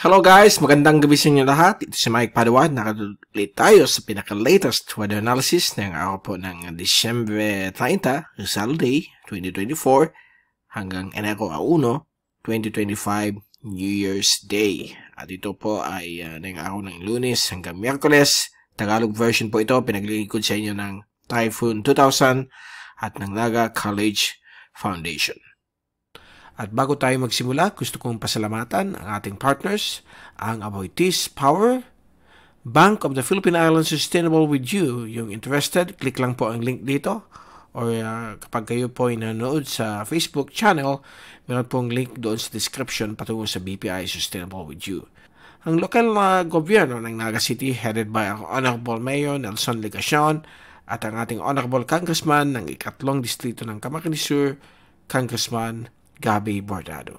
Hello guys, magandang gabi sa inyo lahat. Ito si Mike Padawan. Nakatulit tayo sa pinaka-latest weather analysis ng araw po ng Disyembre 30, Rizal Day 2024 hanggang Enero 1, 2025, New Year's Day. At ito po ay ng araw ng Lunes hanggang Miyerkules. Tagalog version po ito, pinaglilingkod sa inyo ng Typhoon 2000 at ng Naga College Foundation. At bago tayo magsimula, gusto kong pasalamatan ang ating partners, ang Aboitiz Power, Bank of the Philippine Islands Sustainable with You. Yung interested, click lang po ang link dito. Or kapag kayo po ay nanonood sa Facebook channel, meron pong link doon sa description patungo sa BPI Sustainable with You. Ang lokal na gobyerno ng Naga City, headed by ang Honorable Mayor Nelson Legacion at ang ating Honorable Congressman ng ikatlong distrito ng Camarines Sur, Congressman Gabby Bordado.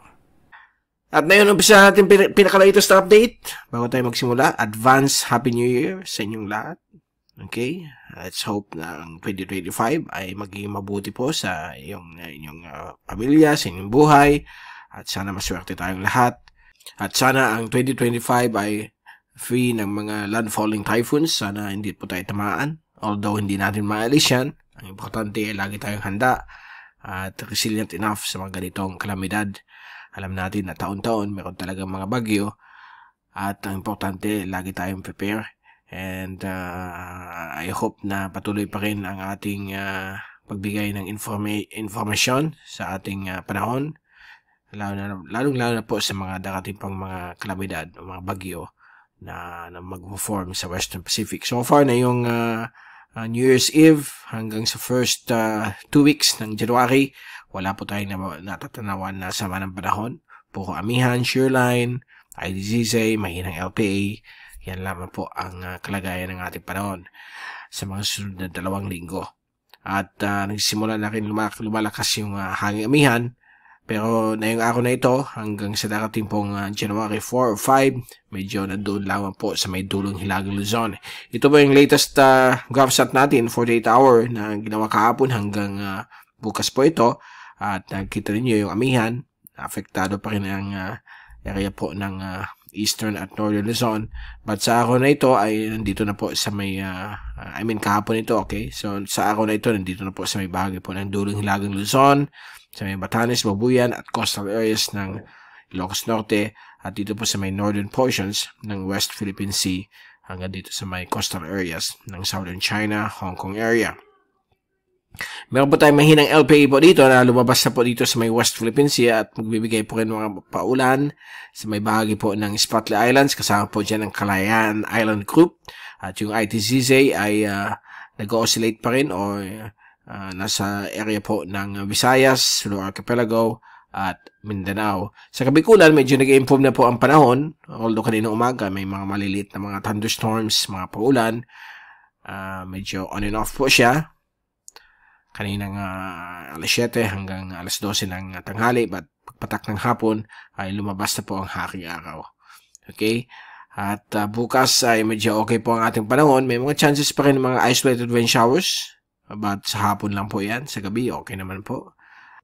At ngayon, umpisa natin pinaka-latest update. Bago tayo magsimula, advance Happy New Year sa inyong lahat. Okay? Let's hope na ang 2025 ay maging mabuti po sa inyong pamilya, sa inyong buhay. At sana maswerte tayong lahat. At sana ang 2025 ay free ng mga landfalling typhoons. Sana hindi po tayo tamaan. Although hindi natin maalis yan. Ang importante ay lagi tayong handa at resilient enough sa mga ganitong kalamidad. Alam natin na taon-taon meron talagang mga bagyo at ang importante lagi tayong prepare and I hope na patuloy pa rin ang ating pagbigay ng information sa ating panahon, lalong-lalo na po sa mga darating pang mga kalamidad o mga bagyo na mag-form sa Western Pacific. So far na yung New Year's Eve hanggang sa first 2 weeks ng January, wala po tayong natatanawan na sama ng panahon. Puro amihan, shearline, IDZZ, mahinang LPA. Yan lamang po ang kalagayan ng ating panahon sa mga sunod na 2 linggo. At nagsimula na rin lumalakas yung hanging amihan. Pero na yung araw na ito, hanggang sa darating pong January 4 or 5, medyo nandoon lamang po sa may dulong Hilagang Luzon. Ito po yung latest GovSat natin, 48 hour na ginawa kahapon hanggang bukas po ito. At nakita ninyo yung amihan, apektado pa rin ang area po ng Eastern at Northern Luzon. But sa araw na ito ay nandito na po sa may, kahapon ito, okay? So sa araw na ito, nandito na po sa may bahagi po ng dulong Hilagang Luzon, sa may Batanes, Babuyan at coastal areas ng Ilocos Norte at dito po sa may northern portions ng West Philippine Sea hanggang dito sa may coastal areas ng Southern China, Hong Kong area. Meron po tayong mahinang LPA po dito na lumabas na po dito sa may West Philippine Sea at magbibigay po rin mga paulan sa may bahagi po ng Spratly Islands, kasama po dyan ang Kalayaan Island Group at yung ITZZ ay nag-oscillate pa rin o nasa area po ng Visayas, Sulu Archipelago at Mindanao. Sa Kabikulan, medyo nag-improve na po ang panahon. Although kanina umaga, may mga maliliit na mga thunderstorms, mga paulan. Medyo on and off po siya. Kaninang alas 7 hanggang alas 12 ng tanghali, but pagpatak ng hapon ay lumabas na po ang haking araw. Okay? At bukas ay medyo okay po ang ating panahon. May mga chances pa rin ng mga isolated rain showers. But sa hapon lang po yan. Sa gabi, okay naman po.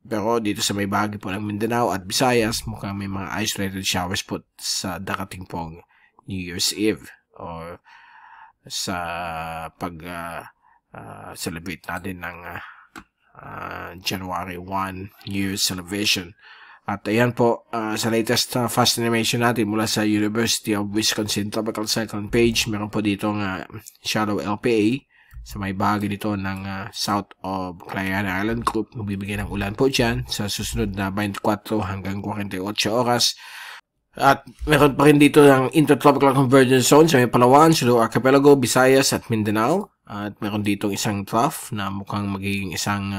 Pero dito sa may bahagi po ng Mindanao at Visayas, mukhang may mga isolated showers po sa darating pong New Year's Eve or sa pag-celebrate natin ng January 1 New Year's celebration. At ayan po, sa latest fast animation natin mula sa University of Wisconsin Tropical Cyclone page, meron po dito shallow LPA sa may bahagi dito ng south of Kalayaan Island Group. Magbibigay ng ulan po dyan sa susunod na 24 hanggang 48 oras. At meron pa rin dito ng Intertropical Convergence Zone sa may Palawan, Sulu Archipelago, Visayas at Mindanao. At meron dito isang trough na mukhang magiging isang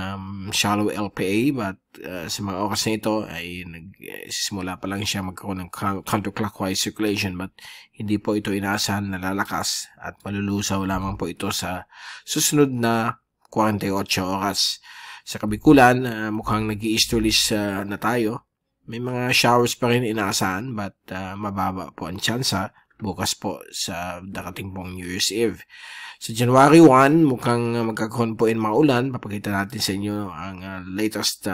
shallow LPA, but sa mga oras na ito ay nagsimula pa lang siya magkaroon ng counterclockwise circulation, but hindi po ito inaasahan na lalakas at malulusaw lamang po ito sa susunod na 48 oras. Sa Kabikulan, mukhang nag-easterlies na tayo. May mga showers pa rin inaasahan, but mababa po ang tsansa bukas po sa darating pong New Year's Eve. Sa January 1, mukhang magkakaroon po mga ulan. Papakita natin sa inyo ang latest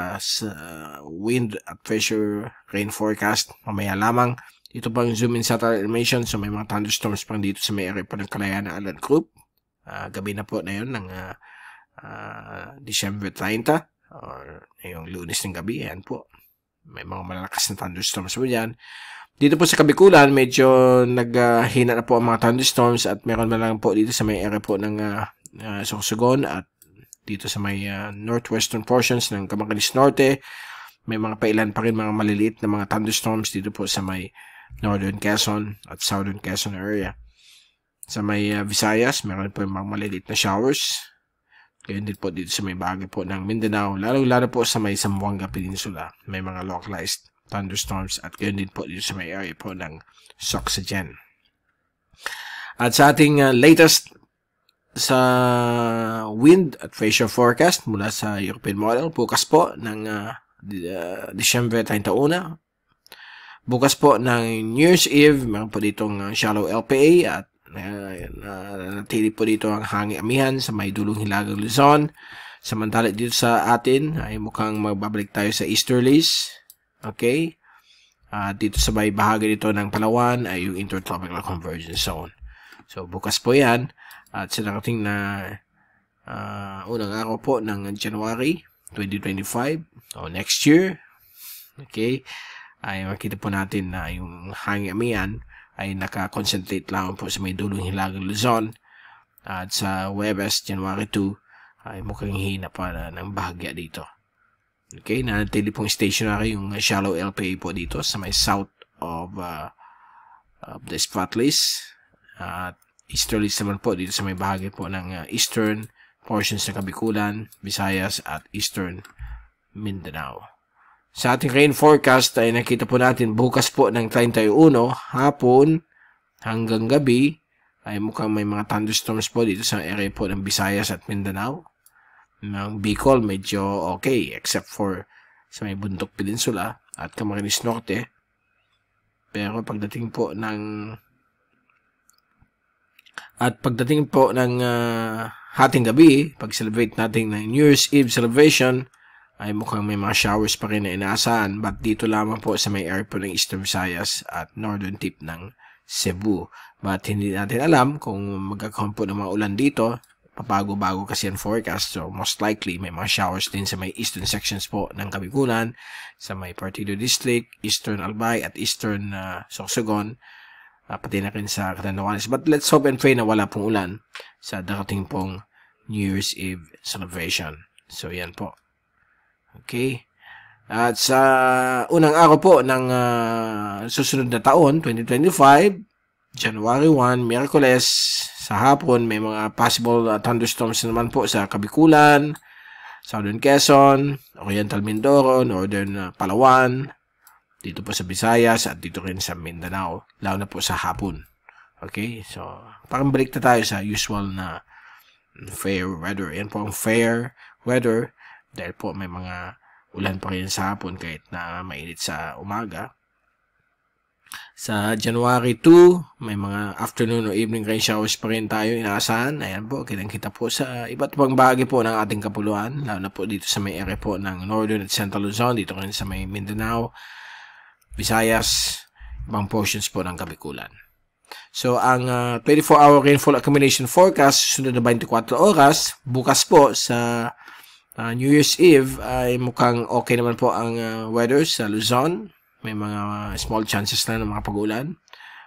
wind at pressure rain forecast mamaya lamang. Dito pang zoom in satellite animation. So may mga thunderstorms pang dito sa may area po ng Kalayaan na Island Group. Gabi na po na yun ng December 30 or yung Lunes ng gabi. Ayan po. May mga malalakas na thunderstorms po dyan. Dito po sa Kabikulan, medyo naghina na po ang mga thunderstorms at meron na lang po dito sa may area po ng Sorsogon at dito sa may northwestern portions ng Camarines Norte. May mga pailan pa rin mga maliliit na mga thunderstorms dito po sa may Northern Quezon at Southern Quezon area. Sa may Visayas, meron po yung mga maliliit na showers. Ganyan din po dito sa may bahagi po ng Mindanao, lalo po sa may Zamboanga Peninsula. May mga localized thunderstorms at ganyan din po dito sa may area po ng Soxagen. At sa ating latest sa wind at pressure forecast mula sa European model, bukas po ng December 31. Bukas po ng New Year's Eve, meron po ditong shallow LPA at natili po dito ang hangin amihan sa may dulong hilagang Luzon. Samantala dito sa atin ay mukhang magbabalik tayo sa easterlies. Okay? Dito sa may bahagi dito ng Palawan ay yung intertropical convergence zone. So bukas po yan. At sa nakating na unang araw po ng January 2025 o next year. Okay? Ay makita po natin na yung hangin amihan ay naka-concentrate lang po sa may dulong hilagang Luzon. At sa Huwebes, January 2, ay mukhang hina pa ng bahagya dito. Okay, nanatili pong stationary yung shallow LPA po dito sa may south of the Spratlys. At easterlies naman po dito sa may bahagi po ng eastern portions ng Kabikulan, Visayas at eastern Mindanao. Sa ating rain forecast ay nakita po natin bukas po ng 31 hapon hanggang gabi ay mukhang may mga thunderstorms po dito sa area po ng Visayas at Mindanao. Ng Bicol medyo okay except for sa may Bundok Peninsula at Camarines Norte. Pero pagdating po ng hating gabi, pag-celebrate natin ng New Year's Eve celebration, ay mukhang may mga showers pa rin na inaasahan, but dito lamang po sa may area po ng Eastern Visayas at northern tip ng Cebu. But hindi natin alam kung magkakaroon po ng mga ulan dito, papago-bago kasi ang forecast, so most likely may mga showers din sa may eastern sections po ng Kabikulan, sa may Partido District, Eastern Albay at Eastern Sorsogon, pati na rin sa Catanduanes. But let's hope and pray na wala pong ulan sa darating pong New Year's Eve celebration. So yan po. Okay. At sa unang araw po ng susunod na taon, 2025, January 1, Miyerkules, sa hapon, may mga possible thunderstorms naman po sa Kabikulan, Southern Quezon, Oriental Mindoro, Northern Palawan, dito po sa Visayas at dito rin sa Mindanao, lalo na po sa hapon. Okay, so parang balik na tayo sa usual na fair weather. Yan po ang fair weather dahil po may mga ulan pa rin sa hapon kahit na mainit sa umaga. Sa January 2, may mga afternoon o evening rain showers pa rin tayo inaasahan. Ayan po, kitang-kita po sa iba't ibang bahagi po ng ating kapuluan, lalo na po dito sa may area po ng Northern at Central Luzon, dito rin sa may Mindanao, Visayas, ibang portions po ng Kabikulan. So, ang 24-hour rainfall accumulation forecast, sunod na 24 oras, bukas po sa New Year's Eve ay mukhang okay naman po ang weather sa Luzon. May mga small chances na ng mga pag-ulan.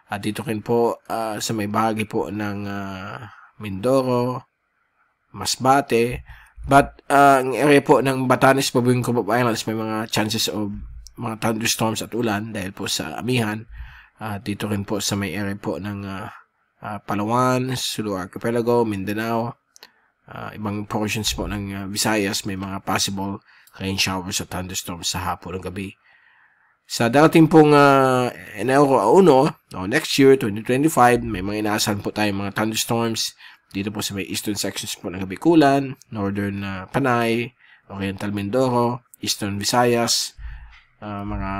At dito rin po sa may bahagi po ng Mindoro, Masbate. But ang area po ng Batanes, Pabuing Cubao Islands, may mga chances of mga thunderstorms at ulan dahil po sa amihan. Dito rin po sa may area po ng Palawan, Sulu Archipelago, Mindanao. Ibang portions po ng Visayas, may mga possible rain showers at thunderstorms sa hapon ng gabi. Sa dating pong Enero 1 o next year, 2025, may mga inaasahan po tayong mga thunderstorms dito po sa may eastern sections po ng Kabikulan, northern Panay, Oriental Mindoro, eastern Visayas, mga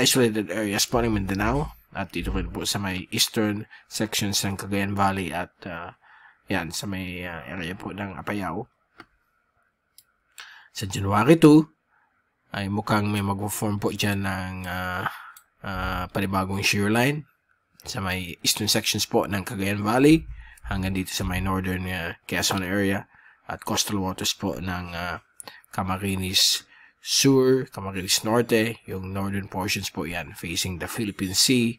isolated areas po ng Mindanao, at dito rin po sa may eastern sections ng Cagayan Valley at yan, sa may area po ng Apayao. Sa January 2, ay mukhang may mag-form po dyan ng panibagong shear line sa may eastern sections po ng Cagayan Valley hanggang dito sa may northern Quezon area at coastal waters po ng Camarines Sur, Camarines Norte, yung northern portions po yan facing the Philippine Sea.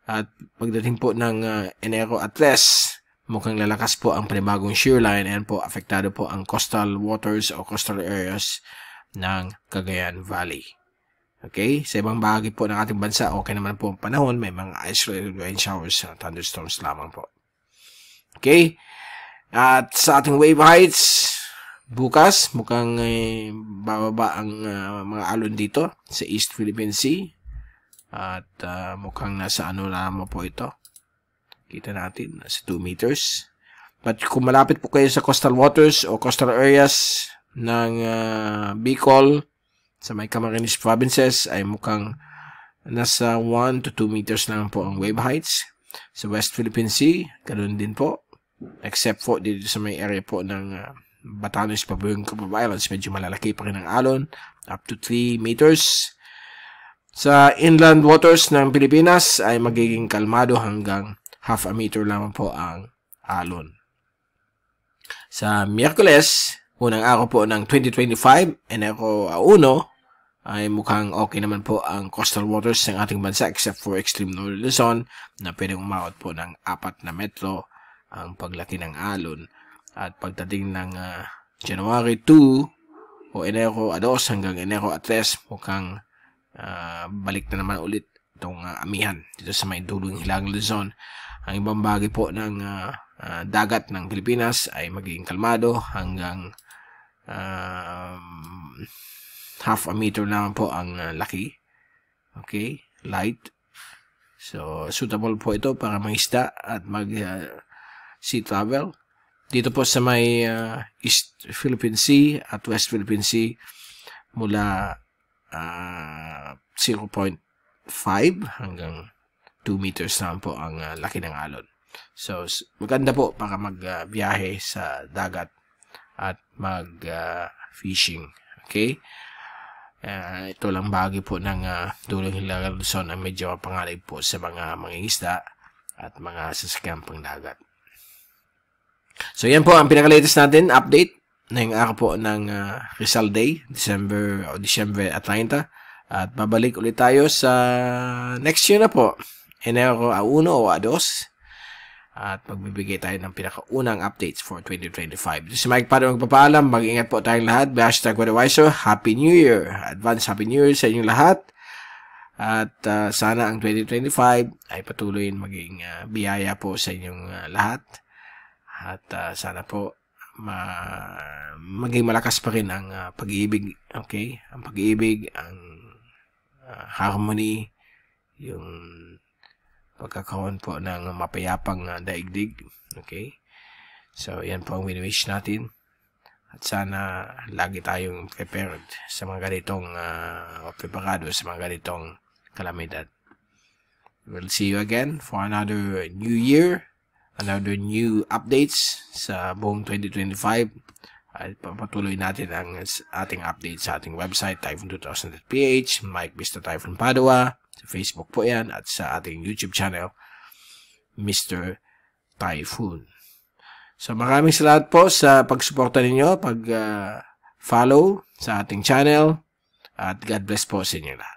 At pagdating po ng Enero at 3, mukhang lalakas po ang panibagong shear line. Ayan po, apektado po ang coastal waters o coastal areas ng Cagayan Valley. Okay, sa ibang bahagi po ng ating bansa, okay naman po ang panahon. May mga isolated rain showers, thunderstorms lamang po. Okay, at sa ating wave heights, bukas, mukhang bababa ang mga alon dito sa East Philippine Sea. At mukhang nasa ano naman po ito. Kita natin, nasa 2 meters. But kung malapit po kayo sa coastal waters o coastal areas ng Bicol, sa may Camarines provinces, ay mukhang nasa 1 to 2 meters lang po ang wave heights. Sa West Philippine Sea, ganoon din po. Except for dito sa may area po ng Batanes, Pabuyung, Cabo Islands, medyo malalaki pa rin ang alon, up to 3 meters. Sa inland waters ng Pilipinas ay magiging kalmado hanggang half a meter lamang po ang alon. Sa Miyerkules, unang araw po ng 2025, Enero 1, ay mukhang okay naman po ang coastal waters ng ating bansa except for extreme northern Luzon na pwedeng umabot po ng 4 na metro ang paglaki ng alon. At pagdating ng January 2 o Enero 2 hanggang Enero 3, mukhang balik na naman ulit itong amihan dito sa may dulong Hilagang Luzon. Ang ibang bahagi po ng dagat ng Pilipinas ay magiging kalmado hanggang half a meter naman po ang laki. Okay, light. So, suitable po ito para mangisda at mag sea travel. Dito po sa may East Philippine Sea at West Philippine Sea, mula 0.5 hanggang 2 meters naman po ang laki ng alon. So, maganda po para magbiyahe sa dagat at mag-fishing. Okay? Ito lang bahagi po ng dulong Hilagang Luzon ang medyo panganib po sa mga mangingisda at mga sasakyan pang dagat. So, yan po ang pinaka-latest natin update ngayong araw po ng Rizal Day, December 30. At babalik ulit tayo sa next year na po, Enero 1 o 2. At magbibigay tayo ng pinakaunang updates for 2025. This is Mike Padua magpapaalam. Mag-ingat po tayong lahat. #WeatherWiser. Happy New Year! Advance Happy New Year sa inyong lahat. At sana ang 2025 ay patuloy maging biyaya po sa inyong lahat. At sana po maging malakas pa rin ang pag-ibig, okay? Ang pag-ibig, ang harmony, yung pagkakaroon po ng mapayapang daigdig, okay? So, yan po ang win-wish natin. At sana lagi tayong prepared sa mga ganitong preparado sa mga ganitong kalamidad. We'll see you again for another new year. Another new updates sa buong 2025 at papatuloy natin ang ating updates sa ating website typhoon2000.ph, Mike Mr. Typhoon Padua, sa Facebook po yan at sa ating YouTube channel Mr. Typhoon. So maraming salamat po sa pagsuporta ninyo, pag follow sa ating channel at God bless po sa inyo lahat.